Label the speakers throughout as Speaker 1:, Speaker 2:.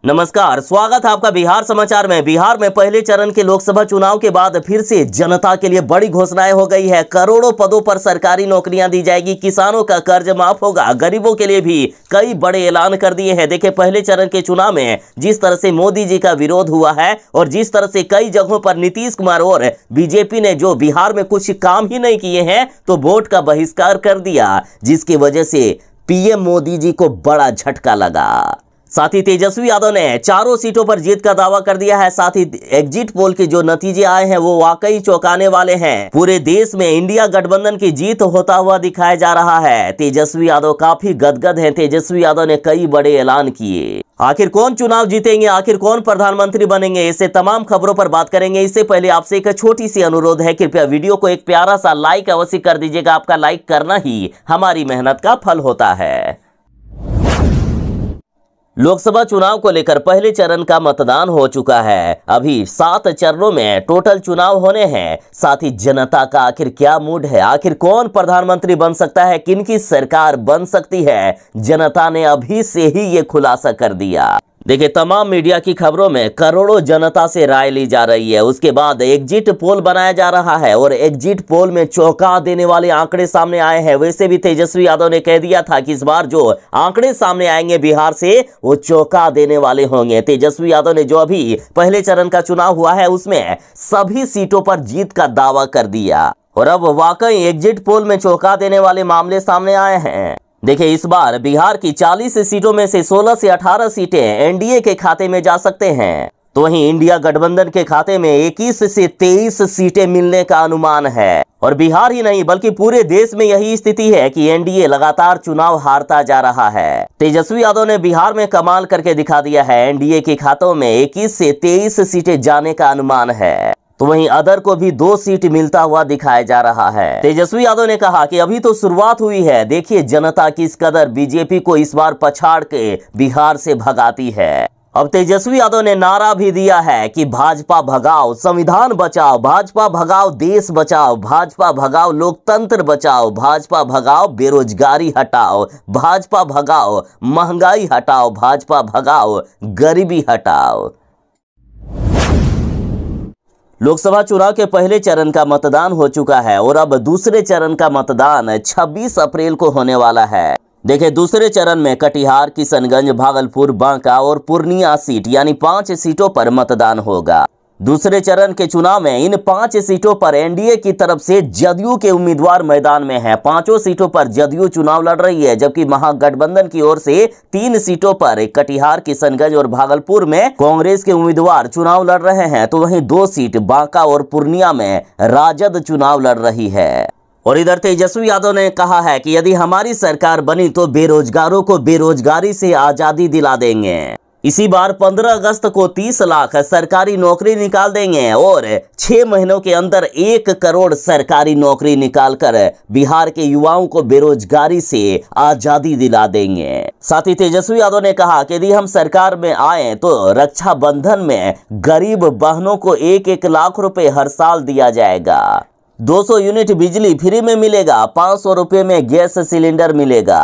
Speaker 1: नमस्कार, स्वागत है आपका बिहार समाचार में। बिहार में पहले चरण के लोकसभा चुनाव के बाद फिर से जनता के लिए बड़ी घोषणाएं हो गई है। करोड़ों पदों पर सरकारी नौकरियां दी जाएगी, किसानों का कर्ज माफ होगा, गरीबों के लिए भी कई बड़े ऐलान कर दिए हैं। देखिए, पहले चरण के चुनाव में जिस तरह से मोदी जी का विरोध हुआ है और जिस तरह से कई जगहों पर नीतीश कुमार और बीजेपी ने जो बिहार में कुछ काम ही नहीं किए हैं तो वोट का बहिष्कार कर दिया, जिसकी वजह से पीएम मोदी जी को बड़ा झटका लगा। साथ ही तेजस्वी यादव ने चारों सीटों पर जीत का दावा कर दिया है। साथ ही एग्जिट पोल के जो नतीजे आए हैं वो वाकई चौंकाने वाले हैं। पूरे देश में इंडिया गठबंधन की जीत होता हुआ दिखाया जा रहा है। तेजस्वी यादव काफी गदगद हैं। तेजस्वी यादव ने कई बड़े ऐलान किए। आखिर कौन चुनाव जीतेंगे, आखिर कौन प्रधानमंत्री बनेंगे, इससे तमाम खबरों पर बात करेंगे। इससे पहले आपसे एक छोटी सी अनुरोध है, कृपया वीडियो को एक प्यारा सा लाइक अवश्य कर दीजिएगा। आपका लाइक करना ही हमारी मेहनत का फल होता है। लोकसभा चुनाव को लेकर पहले चरण का मतदान हो चुका है। अभी 7 चरणों में टोटल चुनाव होने हैं। साथ ही जनता का आखिर क्या मूड है, आखिर कौन प्रधानमंत्री बन सकता है, किनकी सरकार बन सकती है, जनता ने अभी से ही ये खुलासा कर दिया। देखिए, तमाम मीडिया की खबरों में करोड़ों जनता से राय ली जा रही है। उसके बाद एग्जिट पोल बनाया जा रहा है और एग्जिट पोल में चौंका देने वाले आंकड़े सामने आए हैं। वैसे भी तेजस्वी यादव ने कह दिया था कि इस बार जो आंकड़े सामने आएंगे बिहार से वो चौंका देने वाले होंगे। तेजस्वी यादव ने जो अभी पहले चरण का चुनाव हुआ है उसमें सभी सीटों पर जीत का दावा कर दिया और अब वाकई एग्जिट पोल में चौंका देने वाले मामले सामने आए हैं। देखिए, इस बार बिहार की 40 सीटों में से 16 से 18 सीटें एनडीए के खाते में जा सकते हैं, तो वहीं इंडिया गठबंधन के खाते में 21 से 23 सीटें मिलने का अनुमान है। और बिहार ही नहीं बल्कि पूरे देश में यही स्थिति है कि एनडीए लगातार चुनाव हारता जा रहा है। तेजस्वी यादव ने बिहार में कमाल करके दिखा दिया है। एनडीए के खातों में 21 से 23 सीटें जाने का अनुमान है, तो वहीं अदर को भी 2 सीट मिलता हुआ दिखाया जा रहा है। तेजस्वी यादव ने कहा कि अभी तो शुरुआत हुई है, देखिए जनता किस कदर बीजेपी को इस बार पछाड़ के बिहार से भगाती है। अब तेजस्वी यादव ने नारा भी दिया है कि भाजपा भगाओ संविधान बचाओ, भाजपा भगाओ देश बचाओ, भाजपा भगाओ लोकतंत्र बचाओ, भाजपा भगाओ बेरोजगारी हटाओ, भाजपा भगाओ महंगाई हटाओ, भाजपा भगाओ गरीबी हटाओ। लोकसभा चुनाव के पहले चरण का मतदान हो चुका है और अब दूसरे चरण का मतदान 26 अप्रैल को होने वाला है। देखिए, दूसरे चरण में कटिहार, किशनगंज, भागलपुर, बांका और पूर्णिया सीट यानी 5 सीटों पर मतदान होगा। दूसरे चरण के चुनाव में इन 5 सीटों पर एनडीए की तरफ से जदयू के उम्मीदवार मैदान में हैं। 5 सीटों पर जदयू चुनाव लड़ रही है, जबकि महागठबंधन की ओर से 3 सीटों पर कटिहार, किशनगंज और भागलपुर में कांग्रेस के उम्मीदवार चुनाव लड़ रहे हैं, तो वहीं 2 सीट बांका और पूर्णिया में राजद चुनाव लड़ रही है। और इधर तेजस्वी यादव ने कहा है कि यदि हमारी सरकार बनी तो बेरोजगारों को बेरोजगारी से आजादी दिला देंगे। इसी बार 15 अगस्त को 30 लाख सरकारी नौकरी निकाल देंगे और 6 महीनों के अंदर 1 करोड़ सरकारी नौकरी निकालकर बिहार के युवाओं को बेरोजगारी से आजादी दिला देंगे। साथ ही तेजस्वी यादव ने कहा कि यदि हम सरकार में आए तो रक्षाबंधन में गरीब बहनों को 1-1 लाख रुपए हर साल दिया जाएगा, 200 यूनिट बिजली फ्री में मिलेगा, 500 रुपए में गैस सिलेंडर मिलेगा,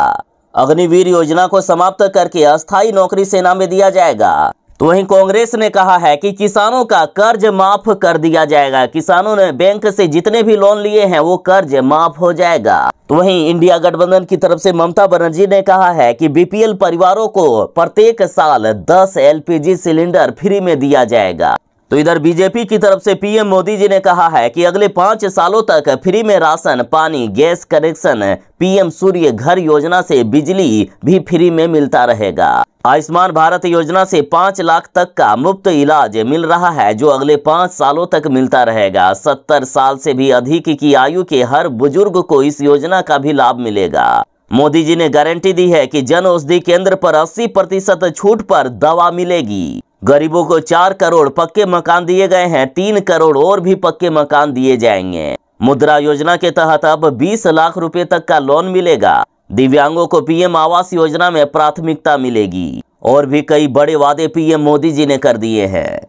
Speaker 1: अग्निवीर योजना को समाप्त करके अस्थायी नौकरी सेना में दिया जाएगा। तो वहीं कांग्रेस ने कहा है कि किसानों का कर्ज माफ कर दिया जाएगा, किसानों ने बैंक से जितने भी लोन लिए हैं वो कर्ज माफ हो जाएगा। तो वहीं इंडिया गठबंधन की तरफ से ममता बनर्जी ने कहा है कि बीपीएल परिवारों को प्रत्येक साल 10 एलपीजी सिलेंडर फ्री में दिया जाएगा। तो इधर बीजेपी की तरफ से पीएम मोदी जी ने कहा है कि अगले 5 सालों तक फ्री में राशन, पानी, गैस कनेक्शन, पीएम सूर्य घर योजना से बिजली भी फ्री में मिलता रहेगा। आयुष्मान भारत योजना से 5 लाख तक का मुफ्त इलाज मिल रहा है, जो अगले 5 सालों तक मिलता रहेगा। 70 साल से भी अधिक की आयु के हर बुजुर्ग को इस योजना का भी लाभ मिलेगा। मोदी जी ने गारंटी दी है कि जन औषधि केंद्र पर 80% छूट पर दवा मिलेगी। गरीबों को 4 करोड़ पक्के मकान दिए गए हैं, 3 करोड़ और भी पक्के मकान दिए जाएंगे। मुद्रा योजना के तहत अब 20 लाख रुपए तक का लोन मिलेगा। दिव्यांगों को पीएम आवास योजना में प्राथमिकता मिलेगी और भी कई बड़े वादे पीएम मोदी जी ने कर दिए हैं।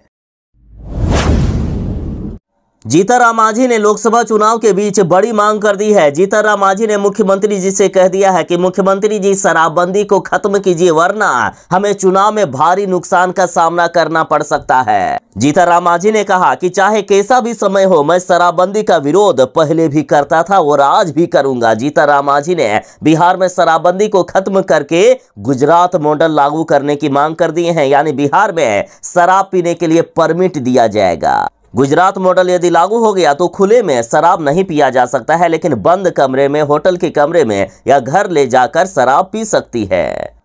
Speaker 1: जीतन मांझी ने लोकसभा चुनाव के बीच बड़ी मांग कर दी है। जीतन मांझी ने मुख्यमंत्री जी से कह दिया है कि मुख्यमंत्री जी शराबबंदी को खत्म कीजिए, वरना हमें चुनाव में भारी नुकसान का सामना करना पड़ सकता है। जीतन मांझी ने कहा कि चाहे कैसा भी समय हो, मैं शराबबंदी का विरोध पहले भी करता था और आज भी करूंगा। जीतन मांझी ने बिहार में शराबबंदी को खत्म करके गुजरात मॉडल लागू करने की मांग कर दी है, यानी बिहार में शराब पीने के लिए परमिट दिया जाएगा। गुजरात मॉडल यदि लागू हो गया तो खुले में शराब नहीं पिया जा सकता है, लेकिन बंद कमरे में, होटल के कमरे में या घर ले जाकर शराब पी सकती है।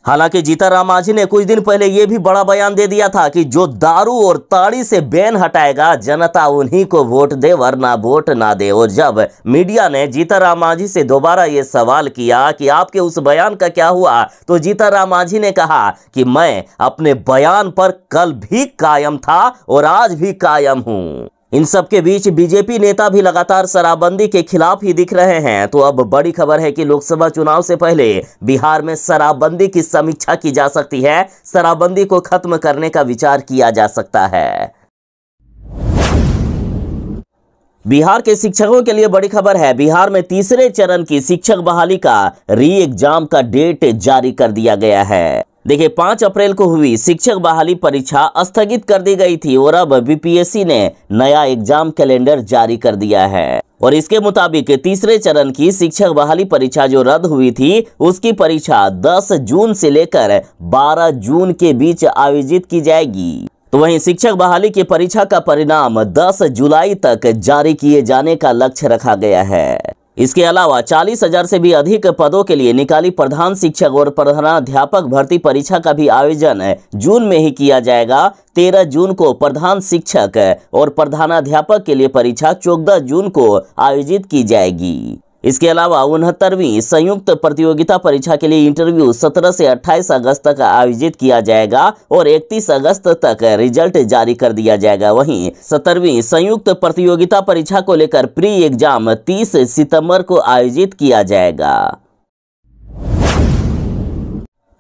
Speaker 1: हालांकि जीतन मांझी ने कुछ दिन पहले यह भी बड़ा बयान दे दिया था कि जो दारू और ताड़ी से बैन हटाएगा, जनता उन्हीं को वोट दे, वरना वोट ना दे। और जब मीडिया ने जीतन मांझी से दोबारा ये सवाल किया कि आपके उस बयान का क्या हुआ, तो जीतन मांझी ने कहा कि मैं अपने बयान पर कल भी कायम था और आज भी कायम हूं। इन सब के बीच बीजेपी नेता भी लगातार शराबबंदी के खिलाफ ही दिख रहे हैं। तो अब बड़ी खबर है कि लोकसभा चुनाव से पहले बिहार में शराबबंदी की समीक्षा की जा सकती है। शराबबंदी को खत्म करने का विचार किया जा सकता है। बिहार के शिक्षकों के लिए बड़ी खबर है। बिहार में तीसरे चरण की शिक्षक बहाली का री एग्जाम का डेट जारी कर दिया गया है। देखिए, 5 अप्रैल को हुई शिक्षक बहाली परीक्षा स्थगित कर दी गई थी और अब बीपीएससी ने नया एग्जाम कैलेंडर जारी कर दिया है। और इसके मुताबिक तीसरे चरण की शिक्षक बहाली परीक्षा जो रद्द हुई थी, उसकी परीक्षा 10 जून से लेकर 12 जून के बीच आयोजित की जाएगी। तो वहीं शिक्षक बहाली की परीक्षा का परिणाम 10 जुलाई तक जारी किए जाने का लक्ष्य रखा गया है। इसके अलावा 40,000 से भी अधिक पदों के लिए निकाली प्रधान शिक्षक और प्रधानाध्यापक भर्ती परीक्षा का भी आयोजन जून में ही किया जाएगा। 13 जून को प्रधान शिक्षक और प्रधानाध्यापक के लिए परीक्षा 14 जून को आयोजित की जाएगी। इसके अलावा 69वीं संयुक्त प्रतियोगिता परीक्षा के लिए इंटरव्यू 17 से 28 अगस्त तक आयोजित किया जाएगा और 31 अगस्त तक रिजल्ट जारी कर दिया जाएगा। वहीं 17वीं संयुक्त प्रतियोगिता परीक्षा को लेकर प्री एग्जाम 30 सितंबर को आयोजित किया जाएगा।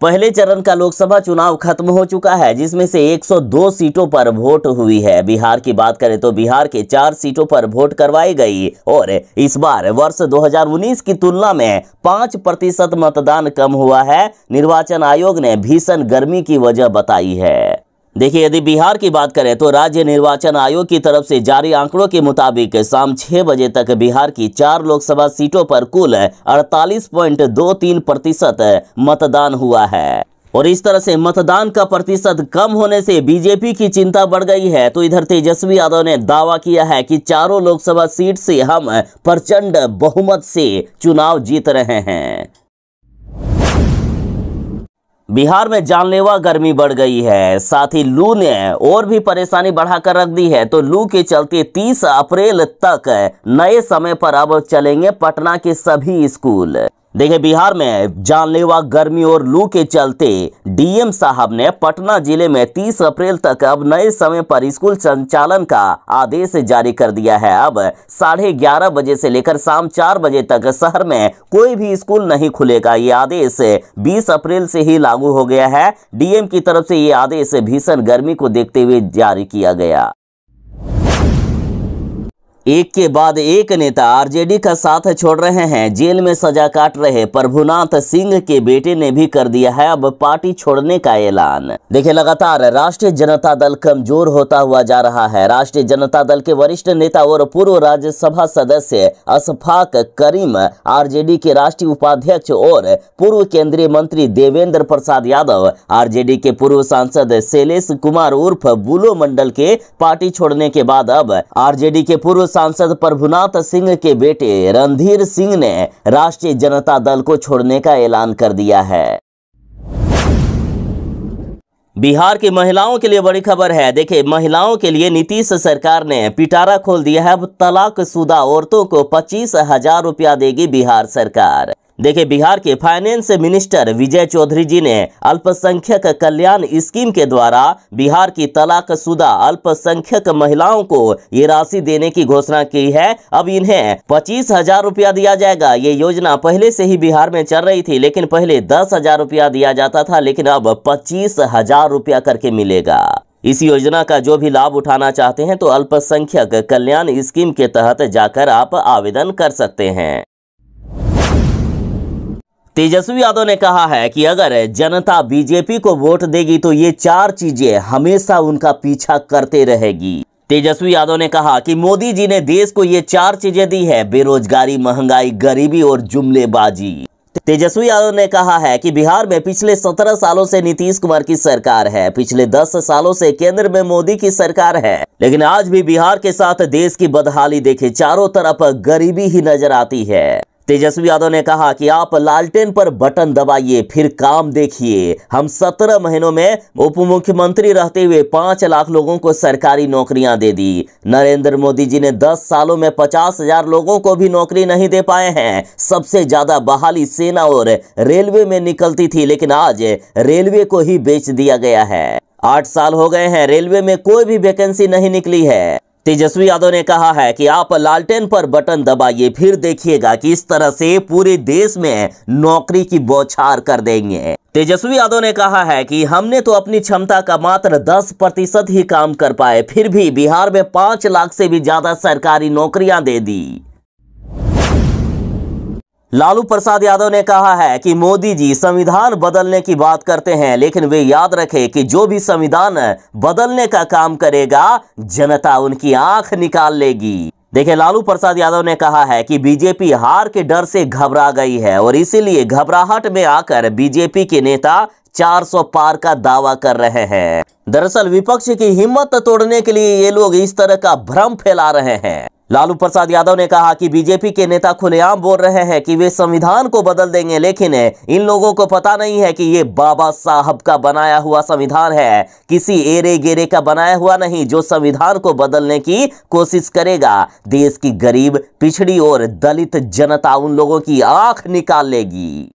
Speaker 1: पहले चरण का लोकसभा चुनाव खत्म हो चुका है, जिसमें से 102 सीटों पर वोट हुई है। बिहार की बात करें तो बिहार के 4 सीटों पर वोट करवाई गई और इस बार वर्ष 2019 की तुलना में 5% मतदान कम हुआ है। निर्वाचन आयोग ने भीषण गर्मी की वजह बताई है। देखिए, यदि बिहार की बात करें तो राज्य निर्वाचन आयोग की तरफ से जारी आंकड़ों के मुताबिक शाम 6 बजे तक बिहार की 4 लोकसभा सीटों पर कुल 48.23% मतदान हुआ है। और इस तरह से मतदान का प्रतिशत कम होने से बीजेपी की चिंता बढ़ गई है। तो इधर तेजस्वी यादव ने दावा किया है कि चारों लोकसभा सीट से हम प्रचंड बहुमत से चुनाव जीत रहे हैं। बिहार में जानलेवा गर्मी बढ़ गई है, साथ ही लू ने और भी परेशानी बढ़ाकर रख दी है। तो लू के चलते 30 अप्रैल तक नए समय पर अब चलेंगे पटना के सभी स्कूल। देखिए, बिहार में जानलेवा गर्मी और लू के चलते डीएम साहब ने पटना जिले में 30 अप्रैल तक अब नए समय पर स्कूल संचालन का आदेश जारी कर दिया है। अब 11:30 बजे से लेकर शाम 4 बजे तक शहर में कोई भी स्कूल नहीं खुलेगा। ये आदेश 20 अप्रैल से ही लागू हो गया है। डीएम की तरफ से ये आदेश भीषण गर्मी को देखते हुए जारी किया गया। एक के बाद एक नेता आरजेडी का साथ छोड़ रहे हैं। जेल में सजा काट रहे प्रभुनाथ सिंह के बेटे ने भी कर दिया है अब पार्टी छोड़ने का ऐलान। देखिए, लगातार राष्ट्रीय जनता दल कमजोर होता हुआ जा रहा है। राष्ट्रीय जनता दल के वरिष्ठ नेता और पूर्व राज्यसभा सदस्य अशफाक करीम, आरजेडी के राष्ट्रीय उपाध्यक्ष और पूर्व केंद्रीय मंत्री देवेंद्र प्रसाद यादव, आरजेडी के पूर्व सांसद शैलेश कुमार उर्फ बुलो मंडल के पार्टी छोड़ने के बाद अब आरजेडी के पूर्व सांसद प्रभुनाथ सिंह के बेटे रणधीर सिंह ने राष्ट्रीय जनता दल को छोड़ने का ऐलान कर दिया है। बिहार की महिलाओं के लिए बड़ी खबर है। देखिए, महिलाओं के लिए नीतीश सरकार ने पिटारा खोल दिया है। अब तलाकशुदा औरतों को 25,000 रुपया देगी बिहार सरकार। देखिए, बिहार के फाइनेंस मिनिस्टर विजय चौधरी जी ने अल्पसंख्यक कल्याण स्कीम के द्वारा बिहार की तलाकशुदा अल्पसंख्यक महिलाओं को ये राशि देने की घोषणा की है। अब इन्हें 25,000 रुपया दिया जाएगा। ये योजना पहले से ही बिहार में चल रही थी, लेकिन पहले 10,000 रुपया दिया जाता था, लेकिन अब 25,000 रुपया करके मिलेगा। इस योजना का जो भी लाभ उठाना चाहते हैं तो अल्पसंख्यक कल्याण स्कीम के तहत जाकर आप आवेदन कर सकते हैं। तेजस्वी यादव ने कहा है कि अगर जनता बीजेपी को वोट देगी तो ये 4 चीजें हमेशा उनका पीछा करते रहेगी। तेजस्वी यादव ने कहा कि मोदी जी ने देश को ये 4 चीजें दी है, बेरोजगारी, महंगाई, गरीबी और जुमलेबाजी। तेजस्वी यादव ने कहा है कि बिहार में पिछले 17 सालों से नीतीश कुमार की सरकार है, पिछले 10 सालों से केंद्र में मोदी की सरकार है, लेकिन आज भी बिहार के साथ देश की बदहाली देखे, चारों तरफ गरीबी ही नजर आती है। तेजस्वी यादव ने कहा कि आप लालटेन पर बटन दबाइए, फिर काम देखिए। हम 17 महीनों में उप मुख्यमंत्री रहते हुए 5 लाख लोगों को सरकारी नौकरियां दे दी। नरेंद्र मोदी जी ने 10 सालों में 50,000 लोगों को भी नौकरी नहीं दे पाए हैं। सबसे ज्यादा बहाली सेना और रेलवे में निकलती थी, लेकिन आज रेलवे को ही बेच दिया गया है। 8 साल हो गए हैं, रेलवे में कोई भी वैकेंसी नहीं निकली है। तेजस्वी यादव ने कहा है कि आप लालटेन पर बटन दबाइए, फिर देखिएगा कि इस तरह से पूरे देश में नौकरी की बौछार कर देंगे। तेजस्वी यादव ने कहा है कि हमने तो अपनी क्षमता का मात्र 10% ही काम कर पाए, फिर भी बिहार में 5 लाख से भी ज्यादा सरकारी नौकरियां दे दी। लालू प्रसाद यादव ने कहा है कि मोदी जी संविधान बदलने की बात करते हैं, लेकिन वे याद रखें कि जो भी संविधान बदलने का काम करेगा जनता उनकी आंख निकाल लेगी। देखिए, लालू प्रसाद यादव ने कहा है कि बीजेपी हार के डर से घबरा गई है और इसीलिए घबराहट में आकर बीजेपी के नेता 400 पार का दावा कर रहे हैं। दरअसल विपक्ष की हिम्मत तोड़ने के लिए ये लोग इस तरह का भ्रम फैला रहे हैं। लालू प्रसाद यादव ने कहा कि बीजेपी के नेता खुलेआम बोल रहे हैं कि वे संविधान को बदल देंगे, लेकिन इन लोगों को पता नहीं है कि ये बाबा साहब का बनाया हुआ संविधान है, किसी एरे गेरे का बनाया हुआ नहीं। जो संविधान को बदलने की कोशिश करेगा, देश की गरीब, पिछड़ी और दलित जनता उन लोगों की आंख निकाल लेगी।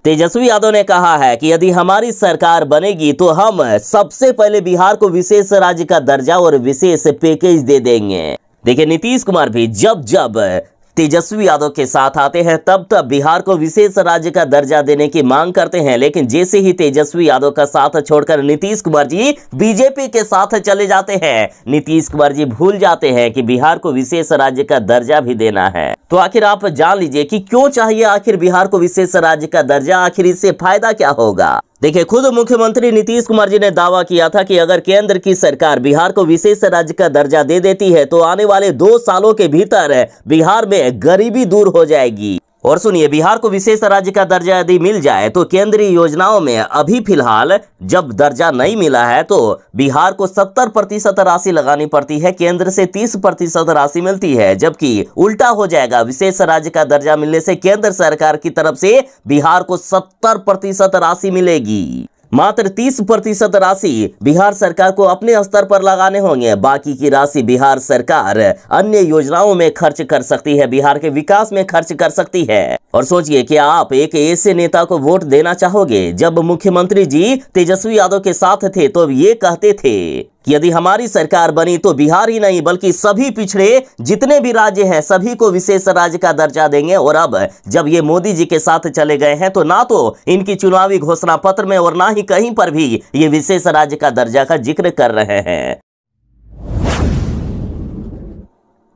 Speaker 1: तेजस्वी यादव ने कहा है कि यदि हमारी सरकार बनेगी तो हम सबसे पहले बिहार को विशेष राज्य का दर्जा और विशेष पैकेज दे देंगे। देखिए, नीतीश कुमार भी जब जब तेजस्वी यादव के साथ आते हैं तब तब बिहार को विशेष राज्य का दर्जा देने की मांग करते हैं, लेकिन जैसे ही तेजस्वी यादव का साथ छोड़कर नीतीश कुमार जी बीजेपी के साथ चले जाते हैं, नीतीश कुमार जी भूल जाते हैं कि बिहार को विशेष राज्य का दर्जा भी देना है। तो आखिर आप जान लीजिए कि क्यों चाहिए आखिर बिहार को विशेष राज्य का दर्जा, आखिर इससे फायदा क्या होगा। देखिए, खुद मुख्यमंत्री नीतीश कुमार जी ने दावा किया था कि अगर केंद्र की सरकार बिहार को विशेष राज्य का दर्जा दे देती है तो आने वाले 2 सालों के भीतर बिहार में गरीबी दूर हो जाएगी। और सुनिए, बिहार को विशेष राज्य का दर्जा यदि मिल जाए तो केंद्रीय योजनाओं में अभी फिलहाल जब दर्जा नहीं मिला है तो बिहार को 70% राशि लगानी पड़ती है, केंद्र से 30% राशि मिलती है, जबकि उल्टा हो जाएगा। विशेष राज्य का दर्जा मिलने से केंद्र सरकार की तरफ से बिहार को 70% राशि मिलेगी। मात्र 30% राशि बिहार सरकार को अपने स्तर पर लगाने होंगे, बाकी की राशि बिहार सरकार अन्य योजनाओं में खर्च कर सकती है, बिहार के विकास में खर्च कर सकती है। और सोचिए कि आप एक ऐसे नेता को वोट देना चाहोगे। जब मुख्यमंत्री जी तेजस्वी यादव के साथ थे तो ये कहते थे कि यदि हमारी सरकार बनी तो बिहार ही नहीं बल्कि सभी पिछड़े जितने भी राज्य हैं सभी को विशेष राज्य का दर्जा देंगे। और अब जब ये मोदी जी के साथ चले गए हैं तो ना तो इनकी चुनावी घोषणा पत्र में और ना ही कहीं पर भी ये विशेष राज्य का दर्जा का जिक्र कर रहे हैं।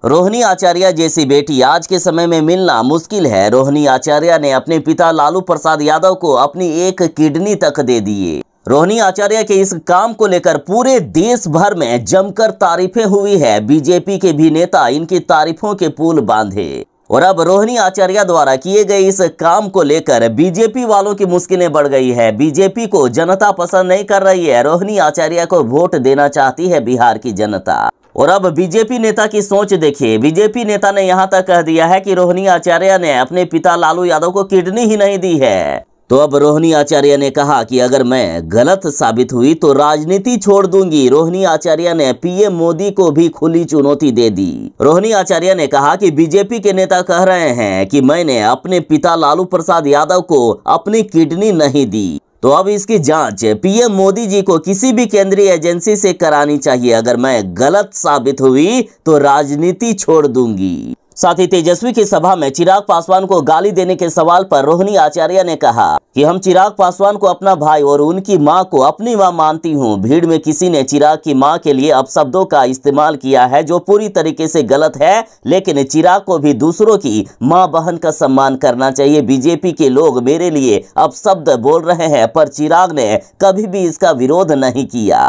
Speaker 1: रोहिणी आचार्य जैसी बेटी आज के समय में मिलना मुश्किल है। रोहिणी आचार्य ने अपने पिता लालू प्रसाद यादव को अपनी एक किडनी तक दे दिए। रोहिणी आचार्य के इस काम को लेकर पूरे देश भर में जमकर तारीफें हुई है। बीजेपी के भी नेता इनकी तारीफों के पुल बांधे और अब रोहिणी आचार्य द्वारा किए गए इस काम को लेकर बीजेपी वालों की मुश्किलें बढ़ गई है। बीजेपी को जनता पसंद नहीं कर रही है। रोहिणी आचार्य को वोट देना चाहती है बिहार की जनता। और अब बीजेपी नेता की सोच देखिए। बीजेपी नेता ने यहां तक कह दिया है कि रोहिणी आचार्य ने अपने पिता लालू यादव को किडनी ही नहीं दी है। तो अब रोहिणी आचार्य ने कहा कि अगर मैं गलत साबित हुई तो राजनीति छोड़ दूंगी। रोहिणी आचार्य ने पीएम मोदी को भी खुली चुनौती दे दी। रोहिणी आचार्य ने कहा कि बीजेपी के नेता कह रहे हैं कि मैंने अपने पिता लालू प्रसाद यादव को अपनी किडनी नहीं दी, तो अब इसकी जांच पीएम मोदी जी को किसी भी केंद्रीय एजेंसी से करानी चाहिए। अगर मैं गलत साबित हुई तो राजनीति छोड़ दूंगी। साथ ही तेजस्वी की सभा में चिराग पासवान को गाली देने के सवाल पर रोहिणी आचार्य ने कहा कि हम चिराग पासवान को अपना भाई और उनकी मां को अपनी मां मानती हूं। भीड़ में किसी ने चिराग की मां के लिए अपशब्दों का इस्तेमाल किया है जो पूरी तरीके से गलत है, लेकिन चिराग को भी दूसरों की मां बहन का सम्मान करना चाहिए। बीजेपी के लोग मेरे लिए अपशब्द बोल रहे हैं पर चिराग ने कभी भी इसका विरोध नहीं किया।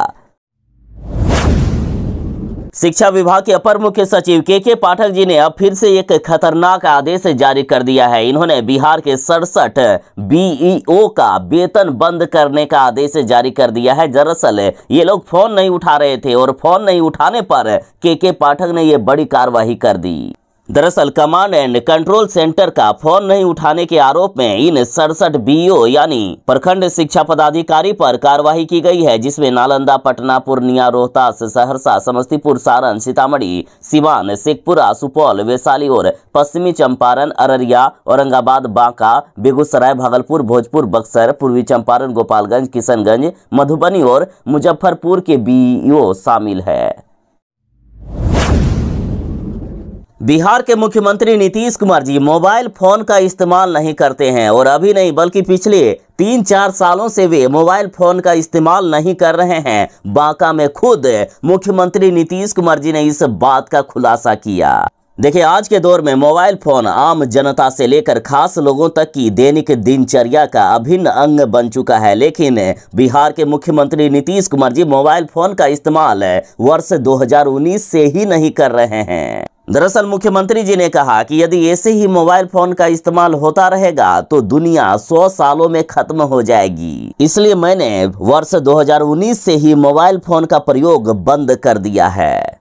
Speaker 1: शिक्षा विभाग के अपर मुख्य सचिव के पाठक जी ने अब फिर से एक खतरनाक आदेश जारी कर दिया है। इन्होंने बिहार के 67 बीईओ का वेतन बंद करने का आदेश जारी कर दिया है। दरअसल ये लोग फोन नहीं उठा रहे थे और फोन नहीं उठाने पर के पाठक ने ये बड़ी कार्रवाई कर दी। दरअसल कमांड एंड कंट्रोल सेंटर का फोन नहीं उठाने के आरोप में इन 67 बीईओ यानी प्रखंड शिक्षा पदाधिकारी पर कार्रवाई की गई है, जिसमें नालंदा, पटना, पूर्णिया, रोहतास, सहरसा, समस्तीपुर, सारण, सीतामढ़ी, सिवान, शेखपुरा, सुपौल, वैशाली और पश्चिमी चंपारण, अररिया, औरंगाबाद, बांका, बेगूसराय, भागलपुर, भोजपुर, बक्सर, पूर्वी चंपारण, गोपालगंज, किशनगंज, मधुबनी और मुजफ्फरपुर के बीईओ शामिल है। बिहार के मुख्यमंत्री नीतीश कुमार जी मोबाइल फोन का इस्तेमाल नहीं करते हैं और अभी नहीं बल्कि पिछले 3-4 सालों से वे मोबाइल फोन का इस्तेमाल नहीं कर रहे हैं। बांका में खुद मुख्यमंत्री नीतीश कुमार जी ने इस बात का खुलासा किया। देखिए, आज के दौर में मोबाइल फोन आम जनता से लेकर खास लोगों तक की दैनिक दिनचर्या का अभिन्न अंग बन चुका है, लेकिन बिहार के मुख्यमंत्री नीतीश कुमार जी मोबाइल फोन का इस्तेमाल वर्ष 2019 से ही नहीं कर रहे हैं। दरअसल मुख्यमंत्री जी ने कहा कि यदि ऐसे ही मोबाइल फोन का इस्तेमाल होता रहेगा तो दुनिया 100 सालों में खत्म हो जाएगी। इसलिए मैंने वर्ष 2019 से ही मोबाइल फोन का प्रयोग बंद कर दिया है।